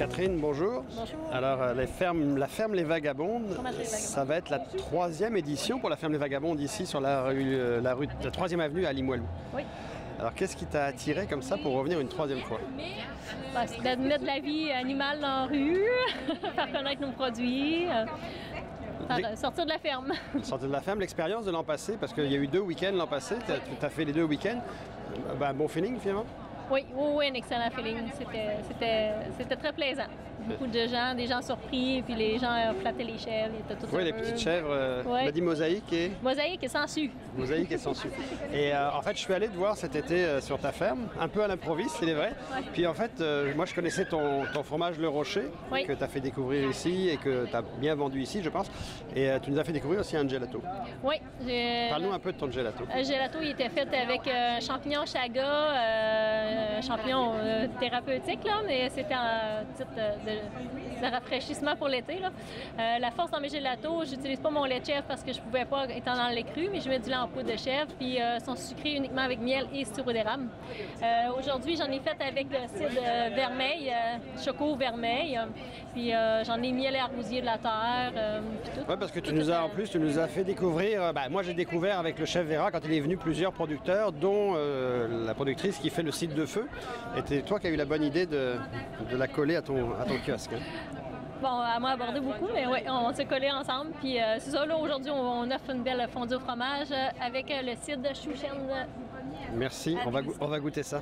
Catherine, bonjour. Bonjour. Alors, la ferme Les Vagabondes, ça va être la 3e édition pour la ferme Les Vagabondes ici sur la 3e avenue à Limoilou. Oui. Alors, qu'est-ce qui t'a attiré comme ça pour revenir une 3e fois? C'est de mettre de la vie animale dans la rue, faire connaître nos produits, sortir de la ferme. Sortir de la ferme, l'expérience de l'an passé, parce qu'il y a eu 2 week-ends l'an passé, tu as fait les 2 week-ends. Bon feeling finalement? Oui, un excellent feeling. C'était très plaisant. Beaucoup de gens, des gens surpris, et puis les gens flattaient les chèvres. Oui, les petites chèvres. On a dit mosaïque et... Mosaïque et sangsue. Mosaïque et sangsue. Et en fait, je suis allé te voir cet été sur ta ferme, un peu à l'improviste, il est vrai. Ouais. Puis en fait, moi je connaissais ton fromage Le Rocher, que tu as fait découvrir ici et que tu as bien vendu ici, je pense. Et tu nous as fait découvrir aussi un gelato. Oui. Parle-nous un peu de ton gelato. Le gelato, il était fait avec champignons chaga, champignons thérapeutiques, là, mais c'était un titre de rafraîchissement pour l'été. La force dans mes gelatos, j'utilise pas mon lait de chèvre parce que je pouvais pas étant dans le lait cru, mais je mets du lait en poudre de chèvre, puis sont sucrés uniquement avec miel et sirop d'érable. Aujourd'hui, j'en ai fait avec le cidre vermeil, choco vermeil, puis j'en ai miel et argousier de la terre, puis tout. Oui, parce que tu nous as fait découvrir, moi j'ai découvert avec le chef Vera quand il est venu plusieurs producteurs, dont la productrice qui fait le cidre de feu. Et c'est toi qui as eu la bonne idée de la coller à ton kiosque. Hein. Bon, elle m'a abordé beaucoup, mais oui, on s'est collés ensemble. Puis c'est ça, là, aujourd'hui, on offre une belle fondue au fromage avec le cidre chouchen. Merci, on va goûter ça.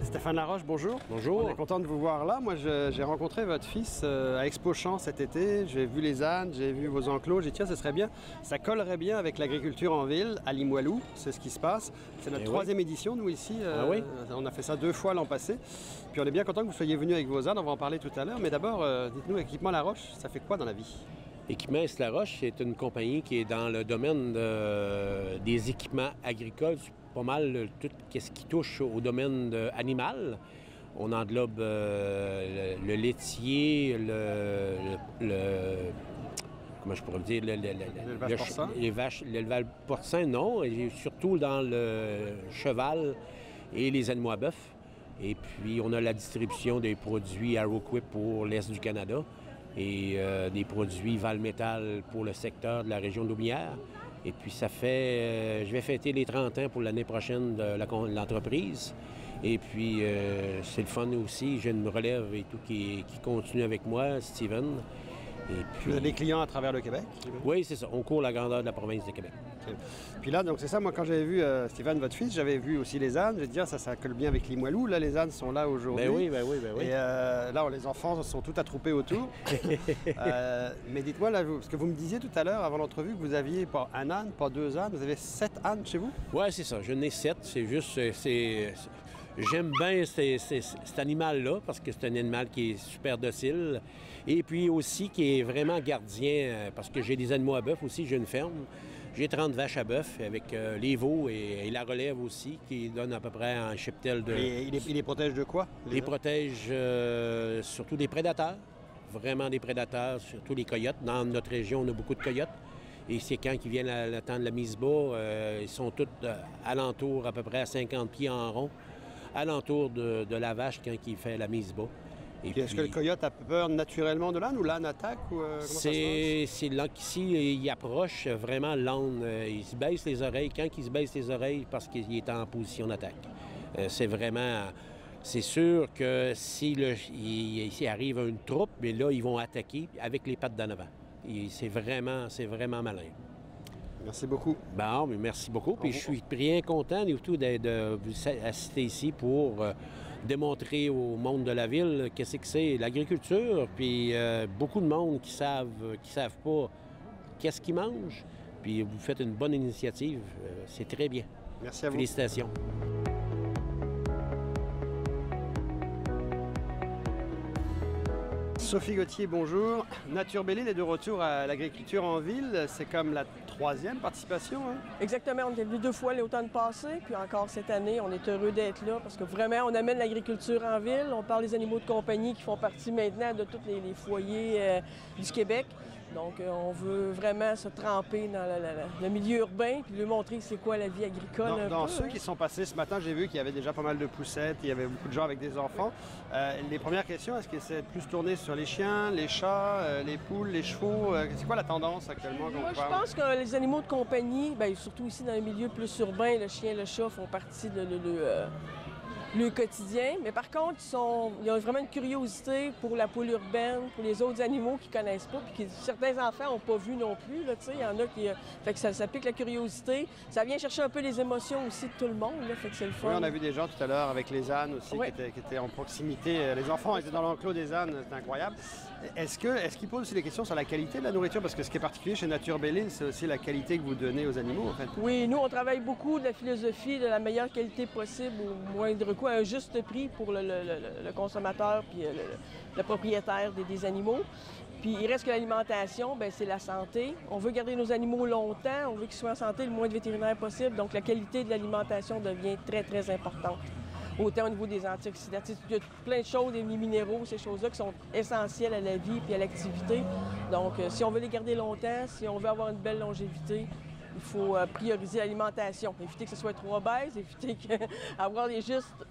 Stéphane Laroche, bonjour. Bonjour. On est content de vous voir là. Moi, j'ai rencontré votre fils à Expo Champs cet été. J'ai vu les ânes, j'ai vu vos enclos. J'ai dit, tiens, ce serait bien. Ça collerait bien avec l'agriculture en ville, à Limoilou. C'est ce qui se passe. C'est notre 3e édition, nous, ici. Oui. On a fait ça 2 fois l'an passé. Puis on est bien content que vous soyez venus avec vos ânes. On va en parler tout à l'heure. Mais d'abord, dites-nous, Équipement Laroche, ça fait quoi dans la vie? Équipement Laroche, c'est une compagnie qui est dans le domaine des équipements agricoles. Pas mal tout ce qui touche au domaine animal. On englobe le laitier, comment je pourrais dire, l'élevage porcin, non, et surtout dans le cheval et les animaux à bœuf. Et puis, on a la distribution des produits Arrowquip pour l'Est du Canada et des produits Valmetal pour le secteur de la région de l'Aubière. Et puis ça fait, je vais fêter les 30 ans pour l'année prochaine de l'entreprise. Et puis c'est le fun aussi, j'ai une relève et tout qui continue avec moi, Steven. Et puis, vous avez des clients à travers le Québec? Oui, c'est ça. On court la grandeur de la province de Québec. Okay. Puis là, donc c'est ça, moi quand j'avais vu Steven, votre fils, j'avais vu aussi les ânes. J'ai dit, ça colle bien avec Limoilou. Là, les ânes sont là aujourd'hui. Ben oui. Et là, les enfants sont tout attroupés autour. Mais dites-moi, là, parce que vous me disiez tout à l'heure, avant l'entrevue, que vous aviez pas un âne, pas 2 ânes, vous avez 7 ânes chez vous? Oui, c'est ça. J'en ai 7. C'est juste... J'aime bien cet animal-là parce que c'est un animal qui est super docile et puis aussi qui est vraiment gardien parce que j'ai des animaux à bœuf aussi, j'ai une ferme. J'ai 30 vaches à bœuf avec les veaux et la relève aussi qui donne à peu près un cheptel de... Et il les protège de quoi? Il les protège surtout des prédateurs, vraiment des prédateurs, surtout les coyotes. Dans notre région, on a beaucoup de coyotes. Et c'est quand ils viennent le temps de la mise bas, ils sont tous alentour à peu près à 50 pieds en rond. Alentour de la vache quand il fait la mise bas. Est-ce que le coyote a peur naturellement de l'âne ou l'âne attaque? C'est là qu'ici, il approche vraiment l'âne. Il se baisse les oreilles. Quand il se baisse les oreilles, parce qu'il est en position d'attaque. C'est sûr que s'il arrive une troupe, mais là, ils vont attaquer avec les pattes d'en avant. C'est vraiment malin. Merci beaucoup. Bon, mais merci beaucoup. Puis je suis bien content de vous assister ici pour démontrer au monde de la ville qu'est-ce que c'est l'agriculture. Puis beaucoup de monde qui savent pas qu'est-ce qu'ils mangent. Puis vous faites une bonne initiative. C'est très bien. Merci à vous. Félicitations. Sophie Gauthier, bonjour. Nature Belle-Île est de retour à l'agriculture en ville. C'est comme la 3e participation. Hein? Exactement. On est venu 2 fois l'automne passé, puis encore cette année. On est heureux d'être là parce que vraiment, on amène l'agriculture en ville. On parle des animaux de compagnie qui font partie maintenant de tous les foyers du Québec. Donc, on veut vraiment se tremper dans le milieu urbain puis lui montrer c'est quoi la vie agricole. Dans ceux qui sont passés ce matin, j'ai vu qu'il y avait déjà pas mal de poussettes, il y avait beaucoup de gens avec des enfants. Les premières questions, est-ce que c'est plus tourné sur les chiens, les chats, les poules, les chevaux? C'est quoi la tendance actuellement? Moi, je pense que les animaux de compagnie, bien, surtout ici dans les milieux plus urbains, le chien et le chat font partie de le quotidien. Mais par contre, ils ont vraiment une curiosité pour la poule urbaine, pour les autres animaux qu'ils connaissent pas, puis que certains enfants n'ont pas vu non plus. Il y en a qui... Fait que ça pique la curiosité. Ça vient chercher un peu les émotions aussi de tout le monde. Là, fait que c'est le fun. Oui, on a vu des gens tout à l'heure avec les ânes aussi qui étaient en proximité. Les enfants étaient dans l'enclos des ânes, c'était incroyable. Est-ce qu'ils posent aussi des questions sur la qualité de la nourriture? Parce que ce qui est particulier chez Nature Belle-Île, c'est aussi la qualité que vous donnez aux animaux, en fait. Oui, nous, on travaille beaucoup de la philosophie de la meilleure qualité possible au moindre coût, à un juste prix pour le consommateur puis le propriétaire des animaux. Puis il reste que l'alimentation, bien, c'est la santé. On veut garder nos animaux longtemps, on veut qu'ils soient en santé le moins de vétérinaires possible. Donc la qualité de l'alimentation devient très, très importante. Autant au niveau des antioxydants. Il y a plein de choses, des minéraux, ces choses-là qui sont essentielles à la vie et à l'activité. Donc, si on veut les garder longtemps, si on veut avoir une belle longévité, il faut prioriser l'alimentation. Éviter que ce soit trop obèse, éviter avoir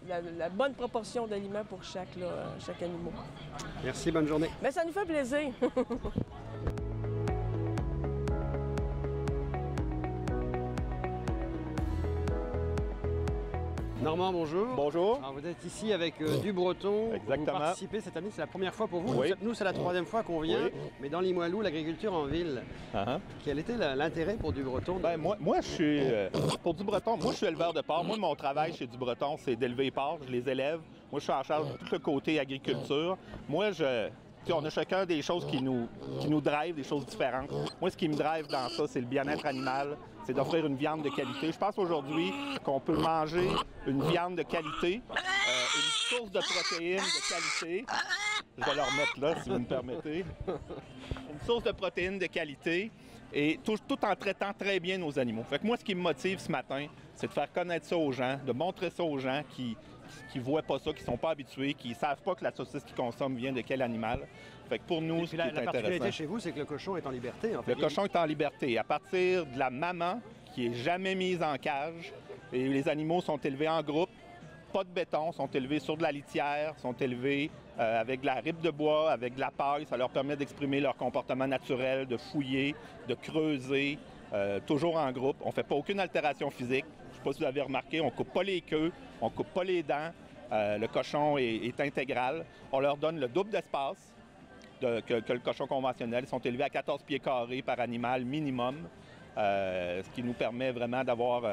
la bonne proportion d'aliments pour chaque animal. Merci, bonne journée. Bien, ça nous fait plaisir. Normand, bonjour. Bonjour. Alors, vous êtes ici avec Du Breton. Exactement. Vous participez cette année, c'est la première fois pour vous. Oui. Nous, c'est la troisième fois qu'on vient, Oui. mais dans Limoilou, l'agriculture en ville. Quel était l'intérêt pour Du Breton? Ben, moi, je suis... pour Du Breton, moi, je suis éleveur de porcs. Moi, mon travail chez Du Breton, c'est d'élever les porcs. Je les élève. Moi, je suis en charge de tout le côté agriculture. Moi, on a chacun des choses qui nous drive, des choses différentes. Moi, ce qui me drive dans ça, c'est le bien-être animal, c'est d'offrir une viande de qualité. Je pense aujourd'hui qu'on peut manger une viande de qualité, une source de protéines de qualité. Je vais le remettre là, si vous me permettez. Une source de protéines de qualité et tout en traitant très bien nos animaux. Fait que moi, ce qui me motive ce matin, c'est de faire connaître ça aux gens, de montrer ça aux gens qui voient pas ça, qui sont pas habitués, qui savent pas que la saucisse qu'ils consomment vient de quel animal. Fait que pour nous, ce qui est la particularité intéressant... chez vous, c'est que le cochon est en liberté, en fait. Le cochon est en liberté. À partir de la maman, qui est jamais mise en cage, et les animaux sont élevés en groupe, pas de béton, sont élevés sur de la litière, sont élevés avec de la ripe de bois, avec de la paille. Ça leur permet d'exprimer leur comportement naturel, de fouiller, de creuser, toujours en groupe. On fait pas aucune altération physique. Je sais pas si vous avez remarqué, on coupe pas les queues, on coupe pas les dents. Le cochon est intégral. On leur donne le double d'espace que le cochon conventionnel. Ils sont élevés à 14 pieds carrés par animal minimum. Ce qui nous permet vraiment d'avoir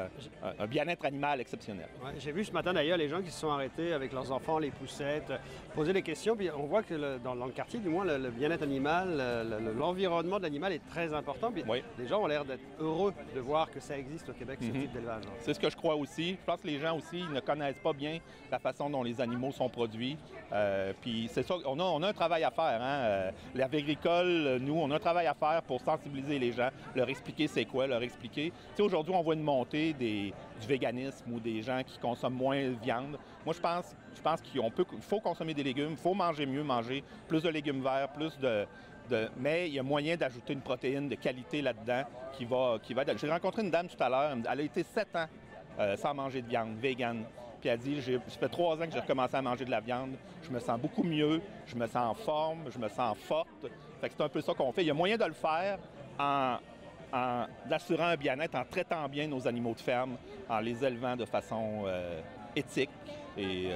un bien-être animal exceptionnel. Ouais, j'ai vu ce matin d'ailleurs les gens qui se sont arrêtés avec leurs enfants, les poussettes, poser des questions. Puis on voit que dans le quartier, du moins, le bien-être animal, l'environnement de l'animal est très important. Puis les gens ont l'air d'être heureux de voir que ça existe au Québec, ce type d'élevage. C'est ce que je crois aussi. Je pense que les gens aussi ne connaissent pas bien la façon dont les animaux sont produits. Puis c'est ça, on a un travail à faire. Hein? L'agricole, nous, on a un travail à faire pour sensibiliser les gens, leur expliquer c'est quoi, leur expliquer. Tu sais, aujourd'hui, on voit une montée du véganisme ou des gens qui consomment moins de viande. Moi, je pense qu'il faut consommer des légumes, il faut manger mieux, manger plus de légumes verts, mais il y a moyen d'ajouter une protéine de qualité là-dedans qui va. J'ai rencontré une dame tout à l'heure, elle a été 7 ans sans manger de viande, végane. Puis elle dit, ça fait 3 ans que j'ai recommencé à manger de la viande, je me sens beaucoup mieux, je me sens en forme, je me sens forte. Fait que c'est un peu ça qu'on fait. Il y a moyen de le faire en assurant un bien-être, en traitant bien nos animaux de ferme, en les élevant de façon éthique. Et là,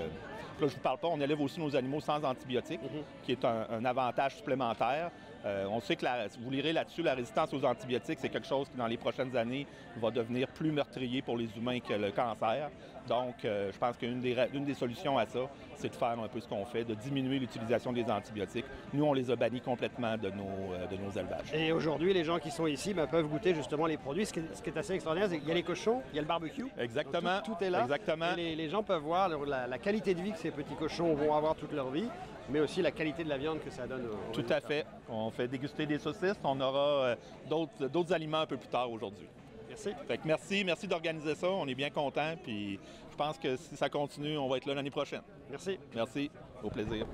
je ne vous parle pas, on élève aussi nos animaux sans antibiotiques, qui est un avantage supplémentaire. On sait que, vous lirez là-dessus, la résistance aux antibiotiques, c'est quelque chose qui, dans les prochaines années, va devenir plus meurtrier pour les humains que le cancer. Donc, je pense qu'une des solutions à ça, c'est de faire un peu ce qu'on fait, de diminuer l'utilisation des antibiotiques. Nous, on les a bannis complètement de nos élevages. Et aujourd'hui, les gens qui sont ici peuvent goûter justement les produits. Ce qui est assez extraordinaire, c'est qu'il y a les cochons, il y a le barbecue. Exactement. Tout est là. Exactement. Et les gens peuvent voir la qualité de vie que ces petits cochons vont avoir toute leur vie, mais aussi la qualité de la viande que ça donne aux Tout à fait. On fait déguster des saucisses. On aura d'autres aliments un peu plus tard aujourd'hui. Merci. Fait que merci d'organiser ça. On est bien contents. Puis je pense que si ça continue, on va être là l'année prochaine. Merci. Merci. Au plaisir.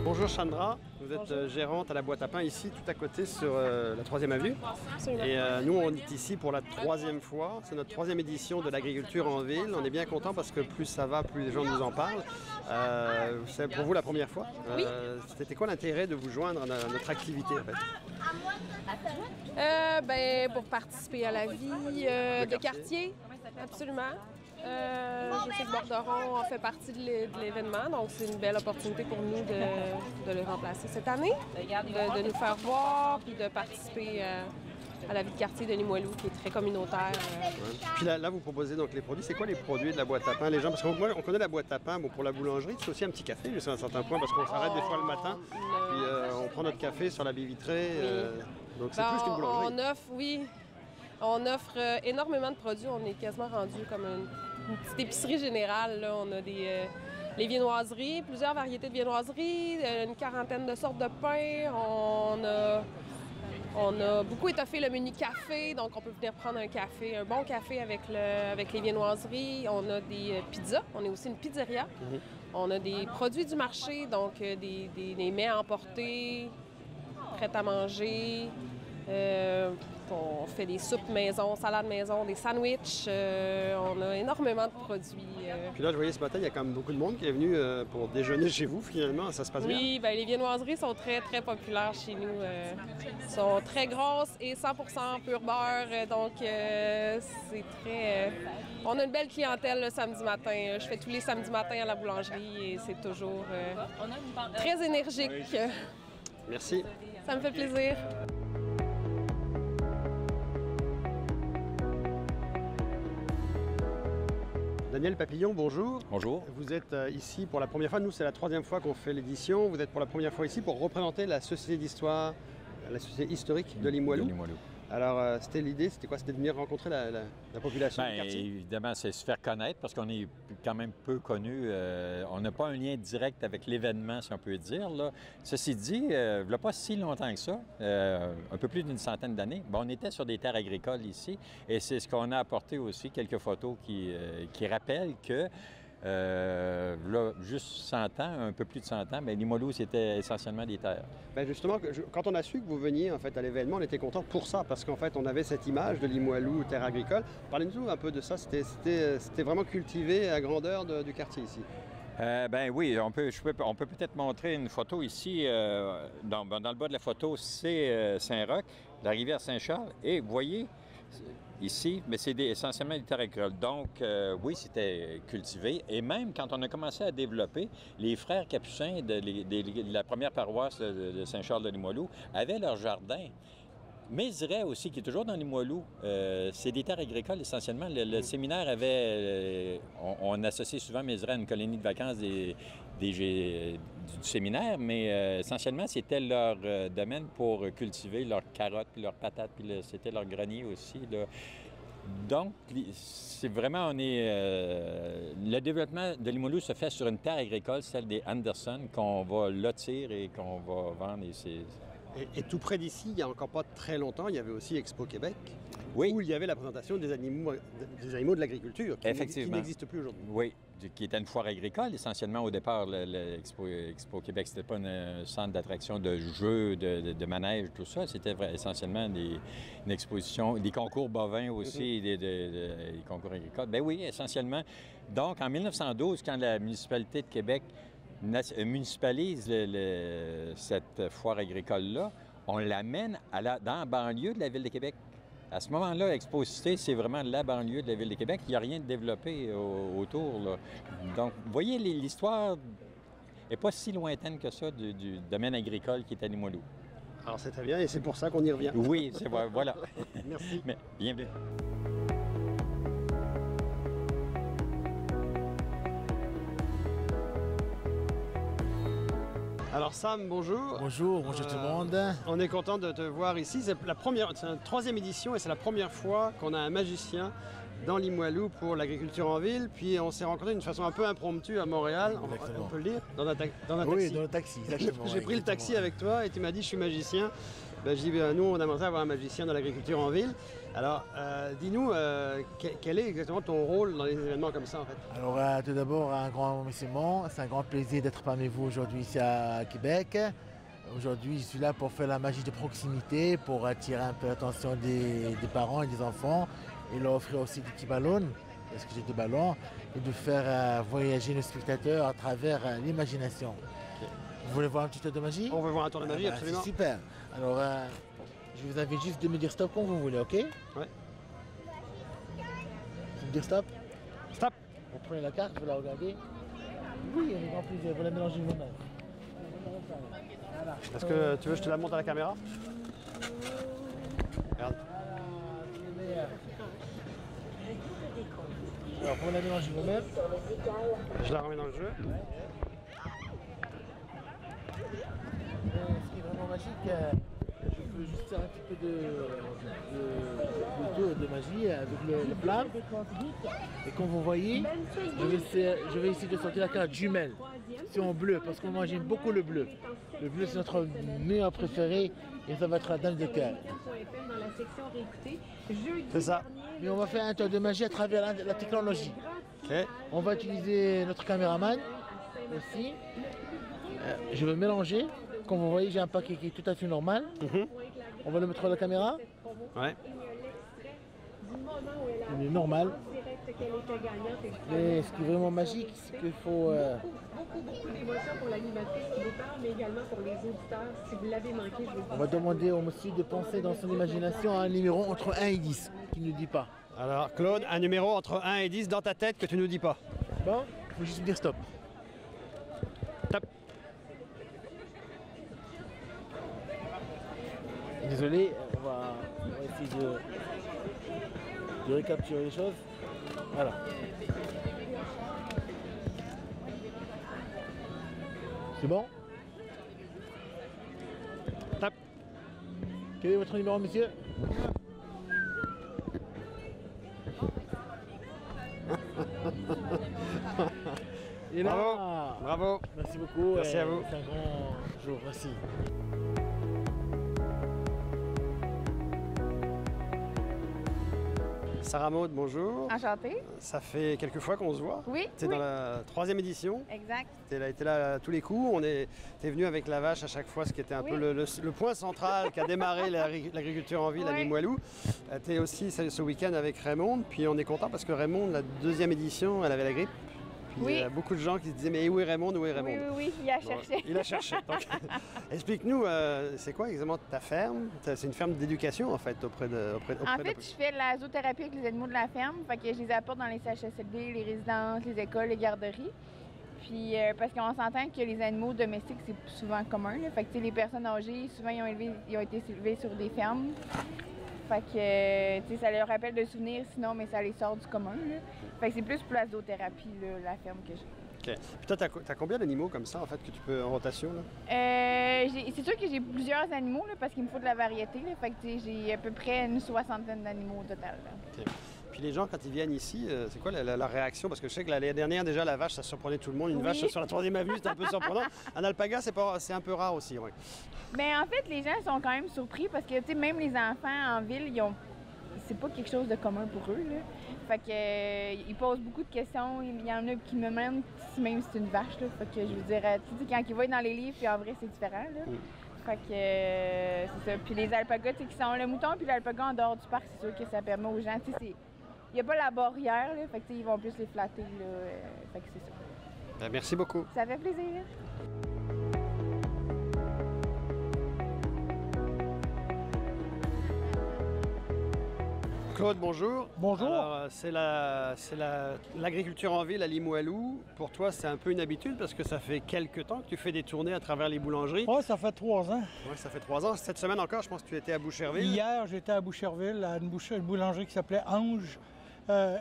Bonjour Chandra, vous êtes gérante à la boîte à pain ici, tout à côté sur la 3e avenue. Absolument. Et nous, on est ici pour la 3e fois. C'est notre 3e édition de l'agriculture en ville. On est bien content parce que plus ça va, plus les gens nous en parlent. C'est pour vous la première fois. Oui. C'était quoi l'intérêt de vous joindre à notre activité en fait? Pour participer à la vie de quartier, absolument. Je sais que Borderon en fait partie de l'événement, donc c'est une belle opportunité pour nous de le remplacer cette année, de nous faire voir puis de participer à la vie de quartier de Limoilou qui est très communautaire. Puis là, vous proposez donc les produits. C'est quoi les produits de la boîte à pain? Les gens, parce qu'on connaît la boîte à pain pour la boulangerie, c'est aussi un petit café jusqu'à un certain point parce qu'on s'arrête des fois le matin, puis on prend notre café sur la baie vitrée. Donc c'est plus qu'une boulangerie. On offre énormément de produits. On est quasiment rendu comme une petite épicerie générale. Là. On a les viennoiseries, plusieurs variétés de viennoiseries, une quarantaine de sortes de pains. On a beaucoup étoffé le menu café, donc on peut venir prendre un bon café avec les viennoiseries. On a des pizzas, on est aussi une pizzeria. Mm-hmm. On a des produits du marché, donc des mets à emporter, prêts à manger. On fait des soupes maison, salades maison, des sandwichs. On a énormément de produits. Puis là, je voyais ce matin, il y a quand même beaucoup de monde qui est venu pour déjeuner chez vous, finalement. Ça se passe bien? Oui, les viennoiseries sont très, très populaires chez nous. Sont très grosses et 100% pur beurre. Donc, c'est très... On a une belle clientèle le samedi matin. Je fais tous les samedis matins à la boulangerie et c'est toujours très énergique. Merci. Ça me fait plaisir. Daniel Papillon, bonjour. Bonjour. Vous êtes ici pour la première fois. Nous, c'est la 3e fois qu'on fait l'édition. Vous êtes pour la première fois ici pour représenter la Société d'histoire, la Société historique de Limoilou. Alors, c'était l'idée, c'était quoi? C'était de venir rencontrer la population du quartier? Évidemment, c'est se faire connaître parce qu'on est quand même peu connu. On n'a pas un lien direct avec l'événement, si on peut dire. Là. Ceci dit, il n'y a pas si longtemps que ça, un peu plus d'une centaine d'années, on était sur des terres agricoles ici et c'est ce qu'on a apporté aussi, quelques photos qui rappellent que là, juste 100 ans, un peu plus de 100 ans, mais Limoilou, c'était essentiellement des terres. Bien justement, quand on a su que vous veniez en fait, à l'événement, on était content pour ça, parce qu'en fait, on avait cette image de Limoilou, terre agricole. Parlez-nous un peu de ça. C'était vraiment cultivé à grandeur du quartier ici. Oui, on peut peut-être montrer une photo ici. Dans le bas de la photo, c'est Saint-Roch, la rivière Saint-Charles. Et vous voyez, ici, mais c'est essentiellement des terres agricoles. Donc, oui, c'était cultivé. Et même quand on a commencé à développer, les frères capucins de la première paroisse de Saint-Charles de Limoilou avaient leur jardin. Mézeray aussi, qui est toujours dans Limoilou, c'est des terres agricoles essentiellement. Le séminaire avait... on associe souvent Mézeray à une colonie de vacances du séminaire, mais essentiellement, c'était leur domaine pour cultiver leurs carottes, puis leurs patates, puis c'était leur grenier aussi. Là. Donc, c'est vraiment, le développement de Limoilou se fait sur une terre agricole, celle des Anderson, qu'on va lotir et qu'on va vendre. Et tout près d'ici, il n'y a encore pas très longtemps, il y avait aussi Expo Québec, oui, où il y avait la présentation des animaux de l'agriculture, qui n'existe plus aujourd'hui. Oui, qui était une foire agricole. Essentiellement, au départ, l'Expo Québec, c'était pas un centre d'attraction de jeux, de manège, tout ça. C'était essentiellement une exposition, des concours bovins aussi, des concours agricoles. Bien oui, essentiellement. Donc, en 1912, quand la municipalité de Québec municipalise cette foire agricole-là, on l'amène dans la banlieue de la Ville de Québec. À ce moment-là, Expo Cité, c'est vraiment la banlieue de la Ville de Québec. Il n'y a rien de développé autour. Là. Donc, vous voyez, l'histoire n'est pas si lointaine que ça du domaine agricole qui est à Limoilou. Alors, c'est très bien et c'est pour ça qu'on y revient. Oui, voilà. Merci. Bienvenue. Alors Sam, bonjour. Bonjour tout le monde. On est content de te voir ici. C'est la 3e édition et c'est la première fois qu'on a un magicien dans Limoilou pour l'agriculture en ville. Puis on s'est rencontrés d'une façon un peu impromptue à Montréal. On peut le dire, dans un taxi. Oui, dans le taxi, exactement. J'ai pris le taxi avec toi et tu m'as dit je suis magicien. Ben, je dis, nous, on aimerait avoir un magicien dans l'agriculture en ville. Alors, dis-nous, quel est exactement ton rôle dans les événements comme ça, en fait? Alors, tout d'abord, un grand remerciement. C'est un grand plaisir d'être parmi vous aujourd'hui ici à Québec. Aujourd'hui, je suis là pour faire la magie de proximité, pour attirer un peu l'attention des parents et des enfants, et leur offrir aussi des petits ballons, parce que j'ai des ballons, et de faire voyager nos spectateurs à travers l'imagination. Okay. Vous voulez voir un petit tour de magie? On veut voir un tour de magie, absolument. C'est super. Alors, je vous invite juste de me dire stop quand vous voulez, ok? Ouais. Vous me dire stop? Stop! Vous prenez la carte, vous la regardez. Oui, avec grand plaisir, vous la mélangez vous-même. Est-ce que tu veux que je te la monte à la caméra? Regarde. Alors, vous la mélangez vous-même. Je la remets dans le jeu. Ce qui est vraiment magique, je peux juste faire un petit peu de tour de magie avec le flamme. Et comme vous voyez, je vais essayer de sortir la carte jumelle. C'est en bleu, parce que moi j'aime beaucoup le bleu. Le bleu c'est notre meilleur préféré et ça va être la dame de cœur. C'est ça. Mais on va faire un tour de magie à travers la technologie. Okay. On va utiliser notre caméraman aussi. Je vais mélanger. Comme vous voyez, j'ai un paquet qui est tout à fait normal. On va le mettre à la caméra. Ouais. Il est normal. Mais ce qui est vraiment magique, c'est qu'il faut... Beaucoup d'émotions pour l'animatrice qui vous parle, mais également pour les auditeurs. Si vous l'avez manqué, je vous On va demander au monsieur de penser dans son imagination à un numéro entre 1 et 10, qui ne dit pas. Alors, Claude, un numéro entre 1 et 10 dans ta tête que tu nous dis pas. Bon, il faut juste dire stop. Stop. Désolé, on va essayer de récapturer les choses. Voilà. C'est bon? Stop. Quel est votre numéro, monsieur? Et là, bravo, bravo. Merci beaucoup. Merci à vous. C'est un grand jour, merci. Sarah Maud, bonjour. Enchantée. Ça fait quelques fois qu'on se voit. Oui. C'est dans la 3e édition. Exact. Tu es là à tous les coups. T'es venu avec la vache à chaque fois, ce qui était un peu le point central qui a démarré l'agriculture en ville à Limoilou. Tu es aussi ce week-end avec Raymond. Puis on est content parce que Raymond, la 2e édition, elle avait la grippe. Puis il y a beaucoup de gens qui se disaient mais où est Raymond, où est Raymond? Oui, il a cherché. Il a cherché. Donc, explique-nous, c'est quoi exactement ta ferme? C'est une ferme d'éducation en fait auprès de. En fait, je fais la zoothérapie avec les animaux de la ferme. Fait que je les apporte dans les CHSLD, les résidences, les écoles, les garderies. Puis parce qu'on s'entend que les animaux domestiques, c'est souvent commun. Là. Fait que les personnes âgées, souvent ils ont été élevées sur des fermes. Fait que, ça leur rappelle de souvenirs, sinon, mais ça les sort du commun. Là. Fait que c'est plus pour la zoothérapie, là, la ferme que j'ai. OK. Puis toi, t'as combien d'animaux comme ça, en fait, que tu peux en rotation, là? C'est sûr que j'ai plusieurs animaux, là, parce qu'il me faut de la variété. Là. Fait que j'ai à peu près une 60aine d'animaux au total. Là. OK. Puis les gens, quand ils viennent ici, c'est quoi la réaction? Parce que je sais que l'année dernière, déjà, la vache, ça surprenait tout le monde. Une vache sur la 3e avenue, c'était un peu surprenant. Un alpaga, c'est un peu rare aussi, oui. Mais en fait, les gens sont quand même surpris parce que, même les enfants en ville, c'est pas quelque chose de commun pour eux, là. Fait que, ils posent beaucoup de questions. Il y en a qui me demandent même si c'est une vache, là. Fait que, je veux dire, quand ils voient dans les livres, puis en vrai, c'est différent, là. Fait que, c'est ça. Puis les alpagas, qui sont le mouton, puis l'alpaga en dehors du parc, c'est sûr que ça permet aux gens, il n'y a pas la barrière, là, fait que, ils vont plus les flatter, là. Fait que c'est ça. Ben, merci beaucoup. Ça fait plaisir. Claude, bonjour. Bonjour. Alors, c'est l'agriculture en ville à Limoilou. Pour toi, c'est un peu une habitude parce que ça fait quelques temps que tu fais des tournées à travers les boulangeries. Oui, ça fait 3 ans. Oui, ça fait 3 ans. Cette semaine encore, je pense que tu étais à Boucherville. Hier, j'étais à Boucherville, à une boulangerie qui s'appelait Ange.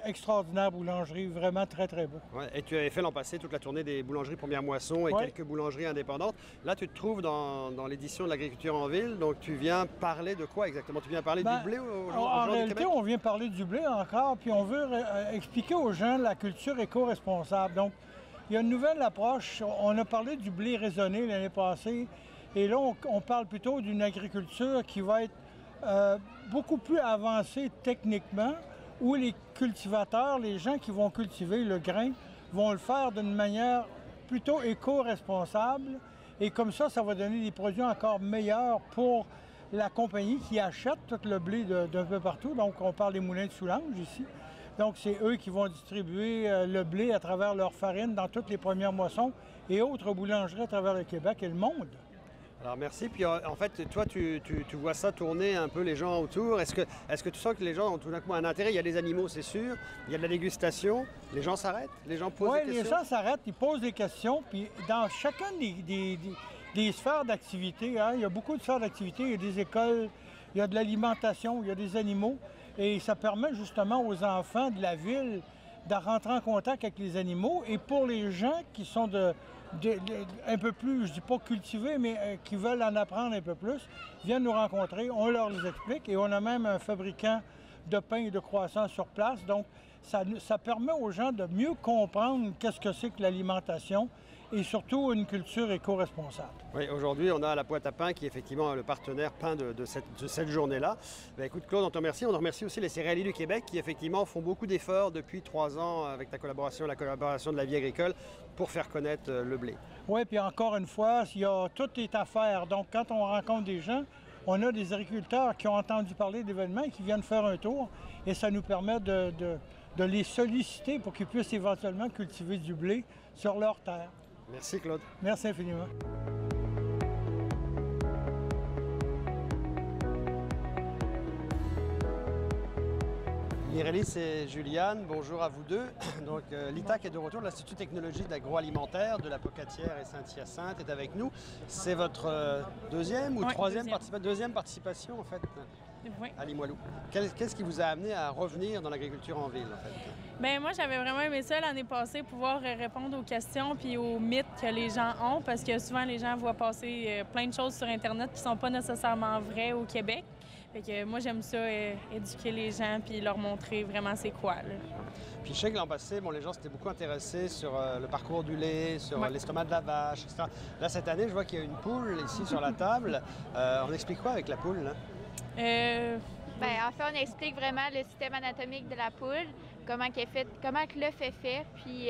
Extraordinaire boulangerie, vraiment très, très beau. Ouais, et tu avais fait l'an passé toute la tournée des boulangeries Première Moisson et quelques boulangeries indépendantes. Là, tu te trouves dans l'édition de l'agriculture en ville, donc tu viens parler de quoi exactement? Tu viens parler du blé aux gens en du réalité, Québec? on vient parler du blé encore, puis on veut expliquer aux gens la culture éco-responsable. Donc, il y a une nouvelle approche. On a parlé du blé raisonné l'année passée. Et là, on parle plutôt d'une agriculture qui va être beaucoup plus avancée techniquement, où les cultivateurs, les gens qui vont cultiver le grain, vont le faire d'une manière plutôt éco-responsable. Et comme ça va donner des produits encore meilleurs pour la compagnie qui achète tout le blé d'un peu partout. Donc, on parle des moulins de Soulanges ici. Donc, c'est eux qui vont distribuer le blé à travers leur farine dans toutes les premières moissons et autres boulangeries à travers le Québec et le monde. Alors merci. Puis en fait, toi, tu vois ça tourner un peu les gens autour. Est-ce que tu sens que les gens ont tout d'un coup un intérêt? Il y a des animaux, c'est sûr. Il y a de la dégustation. Les gens s'arrêtent? Les gens posent des questions? Oui, les gens s'arrêtent, ils posent des questions. Puis dans chacun des sphères d'activité, hein, il y a beaucoup de sphères d'activité. Il y a des écoles, il y a de l'alimentation, il y a des animaux. Et ça permet justement aux enfants de la ville de rentrer en contact avec les animaux. Et pour les gens qui sont un peu plus, je dis pas cultivés, mais qui veulent en apprendre un peu plus, viennent nous rencontrer, on leur les explique et on a même un fabricant de pain et de croissants sur place. Donc, ça permet aux gens de mieux comprendre qu'est-ce que c'est que l'alimentation et surtout une culture éco-responsable. Oui, aujourd'hui, on a la Pointe à Pain qui est effectivement le partenaire pain de cette journée-là. Bien, écoute, Claude, on te remercie. On remercie aussi les Céréaliers du Québec qui, effectivement, font beaucoup d'efforts depuis 3 ans avec ta collaboration, la collaboration de la vie agricole pour faire connaître le blé. Oui, puis encore une fois, tout est à faire. Donc, quand on rencontre des gens, on a des agriculteurs qui ont entendu parler d'événements et qui viennent faire un tour. Et ça nous permet de les solliciter pour qu'ils puissent éventuellement cultiver du blé sur leur terre. Merci, Claude. Merci infiniment. Irélis et Juliane, bonjour à vous deux. Donc, l'ITAC est de retour, l'Institut de technologie de l'agroalimentaire de la Pocatière et Saint-Hyacinthe est avec nous. C'est votre deuxième ou troisième participation, en fait, oui, à Limoilou. Qu'est-ce qui vous a amené à revenir dans l'agriculture en ville, en fait? Bien, moi, j'avais vraiment aimé ça l'année passée, pouvoir répondre aux questions puis aux mythes que les gens ont, parce que souvent, les gens voient passer plein de choses sur Internet qui sont pas nécessairement vraies au Québec. Fait que moi, j'aime ça, éduquer les gens puis leur montrer vraiment c'est quoi, là. Puis je sais que l'an passé, les gens s'étaient beaucoup intéressés sur le parcours du lait, sur l'estomac de la vache, etc. Là, cette année, je vois qu'il y a une poule ici sur la table. On explique quoi avec la poule, là? En fait, on explique vraiment le système anatomique de la poule, comment que l'œuf est fait, puis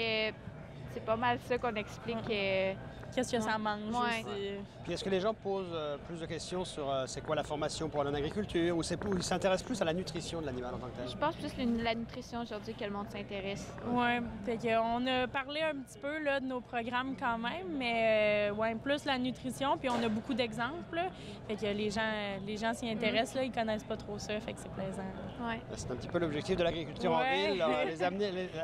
c'est pas mal ça qu'on explique. Qu'est-ce que ça mange aussi. Puis est-ce que les gens posent plus de questions sur c'est quoi la formation pour aller en agriculture ou ils s'intéressent plus à la nutrition de l'animal en tant que tel? Je pense plus la nutrition aujourd'hui que le monde s'intéresse. Oui, on a parlé un petit peu là, de nos programmes quand même, mais plus la nutrition, puis on a beaucoup d'exemples. Fait que les gens s'y intéressent, là, ils connaissent pas trop ça, fait que c'est plaisant. Ouais. C'est un petit peu l'objectif de l'agriculture en ville,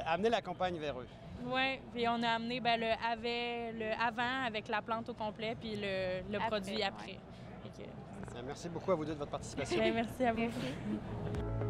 amener la campagne vers eux. Oui, puis on a amené le avant avec la plante au complet, puis le produit après. Merci beaucoup à vous deux de votre participation. Merci à vous. Merci.